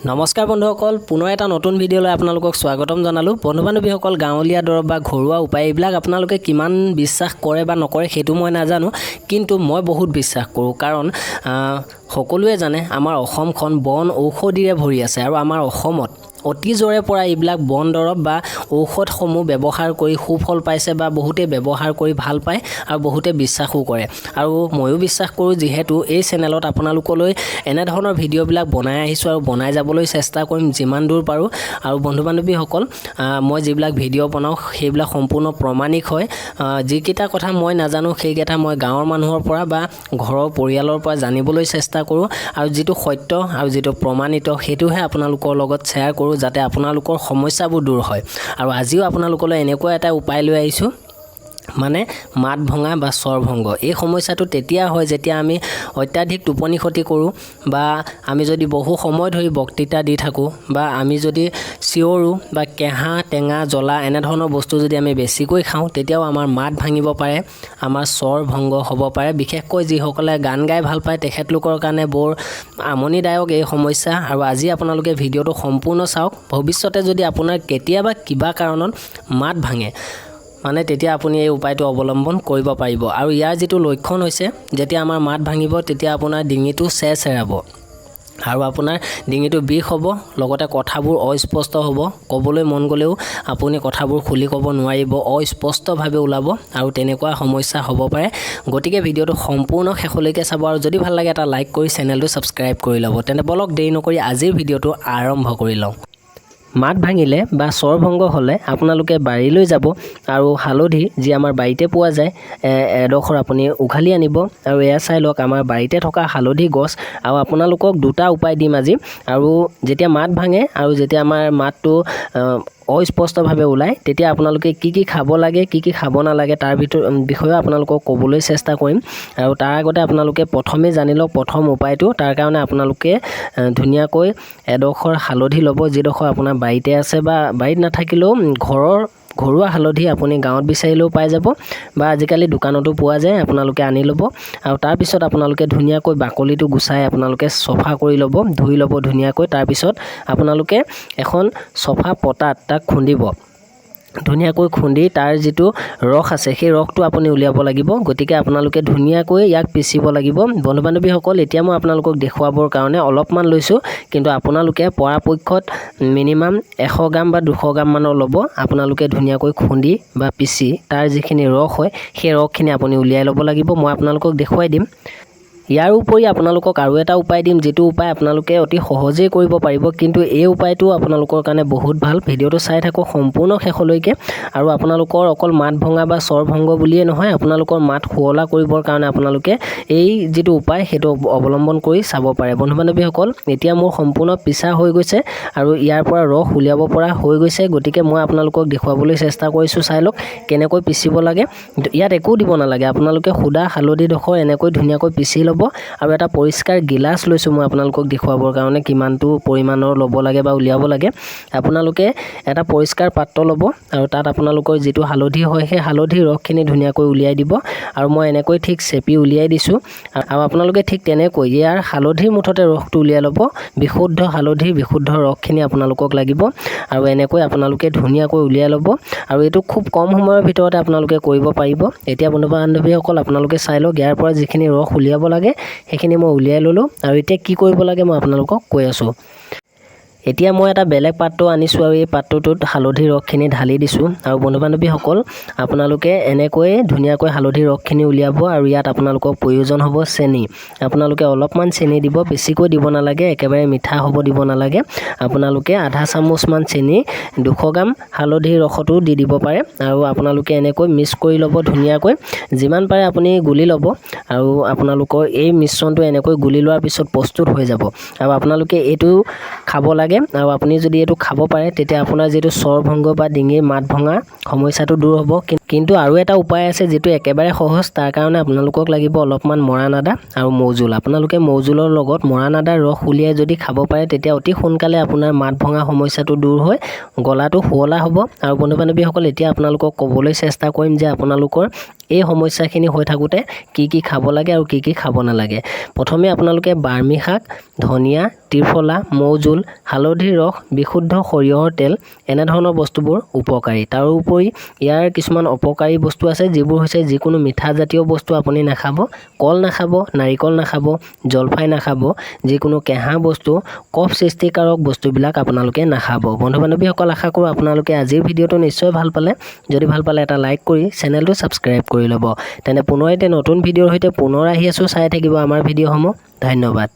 নমস্কাৰ বন্ধুসকল, পুনৰ এটা নতুন ভিডিঅ'লৈ আপোনালোকক স্বাগতম জনালোঁ। বন্ধু-বান্ধৱীসকল, গাঁৱলীয়া দৰৱ বা ঘৰুৱা উপায় এইবিলাক আপোনালোকে কিমান বিশ্বাস কৰে বা নকৰে সেইটো মই নাজানো, কিন্তু মই বহুত বিশ্বাস কৰোঁ। কাৰণ সকলোৱে জানে আমাৰ অসমখন বন ঔষধিৰে ভৰি আছে আৰু আমাৰ অসমত অতি জৰে পৰা এইবিলাক বন দৰৱ বা ঔষধসমূহ ব্যৱহাৰ কৰি সুফল পাইছে বা বহুতে ব্যৱহাৰ কৰি ভাল পায় আৰু বহুতে বিশ্বাসো কৰে। আৰু ময়ো বিশ্বাস কৰোঁ, যিহেতু এই চেনেলত আপোনালোকলৈ এনেধৰণৰ ভিডিঅ'বিলাক বনাই আহিছোঁ আৰু বনাই যাবলৈ চেষ্টা কৰিম যিমান দূৰ পাৰোঁ। আৰু বন্ধু-বান্ধৱীসকল, মই যিবিলাক ভিডিঅ' বনাওঁ সেইবিলাক সম্পূৰ্ণ প্ৰমাণিক হয়। যিকেইটা কথা মই নাজানো সেইকেইটা মই গাঁৱৰ মানুহৰ পৰা বা ঘৰৰ পৰিয়ালৰ পৰা জানিবলৈ চেষ্টা কৰোঁ, আৰু যিটো সত্য আৰু যিটো প্ৰমাণিত সেইটোহে আপোনালোকৰ লগত শ্বেয়াৰ কৰোঁ, যাতে আপোনালোকৰ সমস্যাবোৰ দূৰ হয়। আৰু আজিও আপোনালোকলৈ এনেকুৱা এটা উপায় লৈ আহিছোঁ, মানে মাত ভঙা বা স্বৰ ভংগ। এই সমস্যাটো তেতিয়া হয় যেতিয়া আমি অত্যাধিক টোপনি ক্ষতি কৰোঁ, বা আমি যদি বহু সময় ধৰি বক্তৃতা দি থাকোঁ, বা আমি যদি চিঞৰোঁ বা কেঁহা টেঙা জ্বলা এনেধৰণৰ বস্তু যদি আমি বেছিকৈ খাওঁ, তেতিয়াও আমাৰ মাত ভাঙিব পাৰে, আমাৰ স্বৰ ভংগ হ'ব পাৰে। বিশেষকৈ যিসকলে গান গাই ভাল পায় তেখেতলোকৰ কাৰণে বৰ আমনিদায়ক এই সমস্যা। আৰু আজি আপোনালোকে ভিডিঅ'টো সম্পূৰ্ণ চাওক। ভৱিষ্যতে যদি আপোনাৰ কেতিয়াবা কিবা কাৰণত মাত ভাঙে, মানে তেতিয়া আপুনি এই উপায়টো অৱলম্বন কৰিব পাৰিব। আৰু ইয়াৰ যিটো লক্ষণ হৈছে, যেতিয়া আমাৰ মাত ভাঙিব তেতিয়া আপোনাৰ ডিঙিটো চেৰচেৰাব আৰু আপোনাৰ ডিঙিটো বিষ হ'ব, লগতে কথাবোৰ অস্পষ্ট হ'ব। ক'বলৈ মন গ'লেও আপুনি কথাবোৰ খুলি ক'ব নোৱাৰিব, অস্পষ্টভাৱে ওলাব, আৰু তেনেকুৱা সমস্যা হ'ব পাৰে। গতিকে ভিডিঅ'টো সম্পূৰ্ণ শেষলৈকে চাব, আৰু যদি ভাল লাগে এটা লাইক কৰি চেনেলটো ছাবস্ক্ৰাইব কৰি ল'ব। তেন্তে বলক দেৰি নকৰি আজিৰ ভিডিঅ'টো আৰম্ভ কৰি লওঁ। মাত ভাঙিলে বা স্বৰ ভংগ হ'লে আপোনালোকে বাৰীলৈ যাব আৰু হালধি, যি আমাৰ বাৰীতে পোৱা যায়, এডোখৰ আপুনি উঘালি আনিব। আৰু এয়া চাই লওক, আমাৰ বাৰীতে থকা হালধি গছ। আৰু আপোনালোকক দুটা উপায় দিম আজি। আৰু যেতিয়া মাত ভাঙে আৰু যেতিয়া আমাৰ মাতটো অস্পষ্টভাৱে ওলায়, তেতিয়া আপোনালোকে কি কি খাব লাগে, কি কি খাব নালাগে তাৰ বিষয়েও আপোনালোকক ক'বলৈ চেষ্টা কৰিম। আৰু তাৰ আগতে আপোনালোকে প্ৰথমে জানি লওক প্ৰথম উপায়টো। তাৰ কাৰণে আপোনালোকে ধুনীয়াকৈ এডোখৰ হালধি ল'ব, যিডোখৰ আপোনাৰ বাৰীতে আছে, বা বাৰীত নাথাকিলেও ঘৰুৱা হালধি আপুনি গাঁৱত বিচাৰিলেও পাই যাব, বা আজিকালি দোকানতো পোৱা যায়। আপোনালোকে আনি ল'ব, আৰু তাৰপিছত আপোনালোকে ধুনীয়াকৈ বাকলিটো গুচাই আপোনালোকে চফা কৰি ল'ব, ধুই ল'ব ধুনীয়াকৈ। তাৰপিছত আপোনালোকে এখন চফা পতাত তাক খুন্দিব, ধুনীয়াকৈ খুন্দি তাৰ যিটো ৰস আছে সেই ৰসটো আপুনি উলিয়াব লাগিব। গতিকে আপোনালোকে ধুনীয়াকৈ ইয়াক পিচিব লাগিব। বন্ধু-বান্ধৱীসকল, এতিয়া মই আপোনালোকক দেখুৱাবৰ কাৰণে অলপমান লৈছোঁ, কিন্তু আপোনালোকে পৰাপক্ষত মিনিমাম 100 গ্ৰাম বা 200 গ্ৰাম মানৰ ল'ব। আপোনালোকে ধুনীয়াকৈ খুন্দি বা পিচি তাৰ যিখিনি ৰস হয় সেই ৰসখিনি আপুনি উলিয়াই ল'ব লাগিব। মই আপোনালোকক দেখুৱাই দিম। ইয়াৰ উপৰি আপোনালোকক আৰু এটা উপায় দিম, যিটো উপায় আপোনালোকে অতি সহজেই কৰিব পাৰিব, কিন্তু এই উপায়টো আপোনালোকৰ কাৰণে বহুত ভাল। ভিডিঅ'টো চাই থাকক সম্পূৰ্ণ শেষলৈকে। আৰু আপোনালোকৰ অকল মাত ভঙা বা স্বৰ ভংগ বুলিয়ে নহয়, আপোনালোকৰ মাত শুৱলা কৰিবৰ কাৰণে আপোনালোকে এই যিটো উপায় সেইটো অৱলম্বন কৰি চাব পাৰে। বন্ধু-বান্ধৱীসকল, এতিয়া মোৰ সম্পূৰ্ণ পিছা হৈ গৈছে আৰু ইয়াৰ পৰা ৰস উলিয়াব পৰা হৈ গৈছে। গতিকে মই আপোনালোকক দেখুৱাবলৈ চেষ্টা কৰিছোঁ। চাই লওক কেনেকৈ পিচিব লাগে। ইয়াত একো দিব নালাগে, আপোনালোকে সুদা হালধিডোখৰ এনেকৈ ধুনীয়াকৈ পিচি ল'ব। আৰু এটা পৰিষ্কাৰ গিলাচ লৈছোঁ মই আপোনালোকক দেখুৱাবৰ কাৰণে, কিমানটো পৰিমাণৰ ল'ব লাগে বা উলিয়াব লাগে। আপোনালোকে এটা পৰিষ্কাৰ পাত্ৰ ল'ব, আৰু তাত আপোনালোকৰ যিটো হালধি হয় সেই হালধিৰ ৰসখিনি ধুনীয়াকৈ উলিয়াই দিব। আৰু মই এনেকৈ ঠিক চেপি উলিয়াই দিছোঁ। আৰু আপোনালোকে ঠিক তেনেকৈ ইয়াৰ হালধিৰ মুঠতে ৰসটো উলিয়াই ল'ব। বিশুদ্ধ হালধিৰ বিশুদ্ধ ৰসখিনি আপোনালোকক লাগিব, আৰু এনেকৈ আপোনালোকে ধুনীয়াকৈ উলিয়াই ল'ব। আৰু এইটো খুব কম সময়ৰ ভিতৰতে আপোনালোকে কৰিব পাৰিব। এতিয়া বন্ধু-বান্ধৱীসকল, আপোনালোকে চাই লওক, ইয়াৰ পৰা যিখিনি ৰস উলিয়াব লাগে সেইখিনি মই উলিয়াই ল'লোঁ। আৰু এতিয়া কি কৰিব লাগে মই আপোনালোকক কৈ আছোঁ। এতিয়া মই এটা বেলেগ পাত্ৰ আনিছোঁ, আৰু এই পাত্ৰটোত হালধিৰ ৰসখিনি ঢালি দিছোঁ। আৰু বন্ধু-বান্ধৱীসকল, আপোনালোকে এনেকৈ ধুনীয়াকৈ হালধিৰ ৰসখিনি উলিয়াব। আৰু ইয়াত আপোনালোকক প্ৰয়োজন হ'ব চেনি। আপোনালোকে অলপমান চেনি দিব, বেছিকৈ দিব নালাগে, একেবাৰে মিঠা হ'ব দিব নালাগে। আপোনালোকে আধা চামুচমান চেনি 200 গ্ৰাম হালধিৰ ৰসতো দি দিব পাৰে। আৰু আপোনালোকে এনেকৈ মিক্স কৰি ল'ব ধুনীয়াকৈ, যিমান পাৰে আপুনি গুলি ল'ব। আৰু আপোনালোকৰ এই মিশ্ৰণটো এনেকৈ গুলি লোৱাৰ পিছত প্ৰস্তুত হৈ যাব। আৰু আপোনালোকে এইটো খাব লাগে। আৰু আপুনি যদি এইটো খাব পাৰে, তেতিয়া আপোনাৰ যিটো স্বৰ ভংগ বা ডিঙিৰ মাত ভঙা সমস্যাটো দূৰ হ'ব। কিন্তু আৰু এটা উপায় আছে যিটো একেবাৰে সহজ। তাৰ কাৰণে আপোনালোকক লাগিব অলপমান মৰাণ আদা আৰু মৌজোল। আপোনালোকে মৌজোলৰ লগত মৰাণ আদাৰ ৰস উলিয়াই যদি খাব পাৰে, তেতিয়া অতি সোনকালে আপোনাৰ মাত ভঙা সমস্যাটো দূৰ হৈ গলাটো শুৱলা হ'ব। আৰু বন্ধু-বান্ধৱীসকল, এতিয়া আপোনালোকক ক'বলৈ চেষ্টা কৰিম যে আপোনালোকৰ এই সমস্যাখিনি হৈ থাকোঁতে কি কি খাব লাগে আৰু কি কি খাব নালাগে। প্ৰথমে আপোনালোকে বাৰ্মি শাক, ধনিয়া, ত্ৰিফলা, মৌজোল, হালধিৰ ৰস, বিশুদ্ধ সৰিয়হৰ তেল এনেধৰণৰ বস্তুবোৰ উপকাৰী। তাৰোপৰি ইয়াৰ কিছুমান অপকাৰী বস্তু আছে, যিবোৰ হৈছে যিকোনো মিঠা জাতীয় বস্তু আপুনি নাখাব, কল নাখাব, নাৰিকল নাখাব, জলফাই নাখাব, যিকোনো কেঁহা বস্তু, কফ সৃষ্টিকাৰক বস্তুবিলাক আপোনালোকে নাখাব। বন্ধু বান্ধৱীসকল, আশা কৰোঁ আপোনালোকে আজিৰ ভিডিঅ'টো নিশ্চয় ভাল পালে। যদি ভাল পালে এটা লাইক কৰি চেনেলটো ছাবস্ক্ৰাইব কৰি ল'ব। তেনে পুনৰ এটা নতুন ভিডিঅ'ৰ সৈতে পুনৰ আহি আছোঁ, চাই থাকিব আমাৰ ভিডিঅ'সমূহ। ধন্যবাদ।